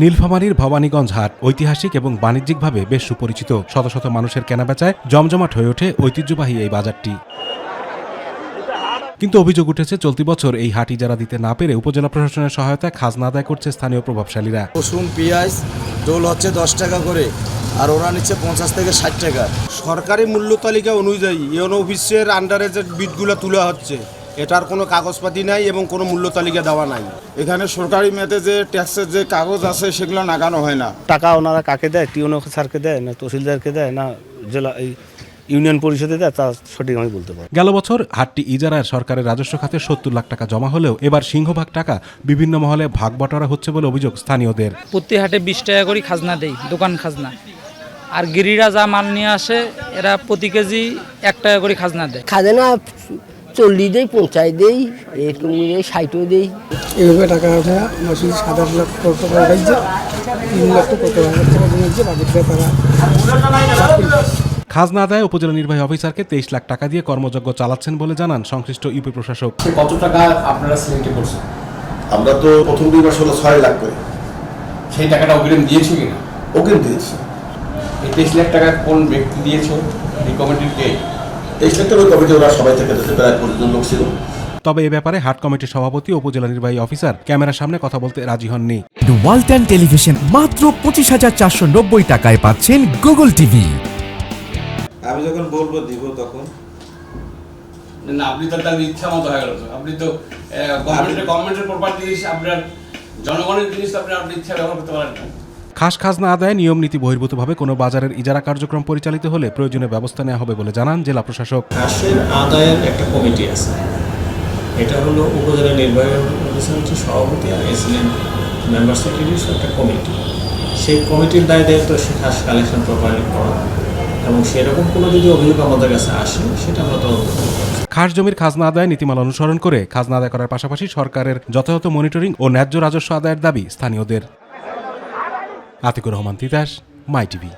নীলফামারীর ভবানীগঞ্জ হাট ঐতিহাসিক এবং বাণিজ্যিকভাবে বেশ সুপরিচিত। শত শত মানুষের কেনাবেচায় জমজমাট হয়ে ওঠে ঐতিহ্যবাহী এই বাজারটি। কিন্তু অভিযোগ উঠেছে চলতি বছর এই হাট ইজারা দিতে না পেরে উপজেলা প্রশাসনের সহায়তায় খাজনা আদায় করছে স্থানীয় প্রভাবশালীরা। রসুন পেঁয়াজ ডোল হচ্ছে 10 টাকা করে, আর ওরা নিচ্ছে 50 থেকে 60 টাকা। সরকারি মূল্য তালিকা অনুযায়ী ইউনো অফিসের আন্ডারে যে বিটগুলো তোলা হচ্ছে এটার কোনো কাগজপাতি নাই এবং কোনো মূল্য তালিকা দেওয়া নাই। এখানে সরকারি মেয়াদে যে ট্যাক্সের যে কাগজ আছে সেগুলো নাগানো হয় না। টাকা ওনারা কাকে দেয়, টিউনো স্যারকে দেয় না তহসিলদারকে দেয় না জেলা এই ইউনিয়ন পরিষদে দেয়, তা সঠিক আমি বলতে পারি। গেল বছর হাটটি ইজারায় সরকারের রাজস্ব খাতে 70 লাখ টাকা জমা হলেও এবার সিংহভাগ টাকা বিভিন্ন মহলে ভাগ বটারা হচ্ছে বলে অভিযোগ স্থানীয়দের। প্রতি হাটে 20 টাকা করে খাজনা দেয়, দোকান খাজনা। আর গিরিরা যা মাল নিয়ে আসে এরা প্রতি কেজি 1 টাকা করে খাজনা দেয়। খাজনা 40 দেই, 50 দেই, এরকম 60ও দেই। এইভাবে টাকা ওঠা মাসে 7-8 লাখ টাকা উঠাইছে, 3 লাখ কত হাজার টাকা জমেছে, বাকিটা তারা খাজনা আদায় উপজেলা নির্বাহী অফিসারকে 23 লাখ টাকা দিয়ে কর্মযজ্ঞ চালাচ্ছেন বলে জানান সংশ্লিষ্ট ইউপি প্রশাসক। কত টাকা আপনারা সিলেক্ট করছেন? আমরা তো প্রথম 2 মাস হলো 6 লাখ করে। সেই টাকাটা অগ্রিম দিয়েছে কিনা? অগ্রিম দিয়েছি। এই 23 লাখ টাকা কোন ব্যক্তি দিয়েছে? এই কমিটির কে? 23 লাখ টাকা কমিটি ওরা সবাই থেকে দিতে প্রায় 25 জন লোক ছিল। তবে এ ব্যাপারে হাট কমিটির সভাপতি ও উপজেলা নির্বাহী অফিসার ক্যামেরার সামনে কথা বলতে রাজি হননি। ওয়ালটন টেলিভিশন মাত্র 25,490 টাকায় পাচ্ছেন গুগল টিভি। আমি যখন বলবো দিব তখন না, আপনি তো তার ইচ্ছা মতো হয়ে গেল। আপনি তো গভর্নমেন্টের প্রপার্টি জিনিস, আপনার জনগণের জিনিস আপনি ইচ্ছা ব্যবহার করতে পারেন না। খাস খাজনা আদায়ে নিয়ম নীতি বহির্ভূতভাবে কোনো বাজারের ইজারা কার্যক্রম পরিচালিত হলে প্রয়োজনীয় ব্যবস্থা নেওয়া হবে বলে জানান জেলা প্রশাসক। খাসের আদায়ের একটা কমিটি আছে, এটা হলো উপজেলা নির্বাহী অফিসার সভাপতি আর এসএনএম মেম্বার সেক্রেটারি একটা কমিটি। সেই কমিটির দায় দায়িত্ব সে খাস কালেকশন প্রপারলি করা এবং সেরকম কোনো যদি অভিযোগ আমাদের কাছে আসে সেটা আমরা তদন্ত করব। খাস জমির খাজনা আদায় নীতিমালা অনুসরণ করে খাজনা আদায় করার পাশাপাশি সরকারের যথাযথ মনিটরিং ও ন্যায্য রাজস্ব আদায়ের দাবি স্থানীয়দের। আতিকুর রহমান তিতাস, মাই টিভি।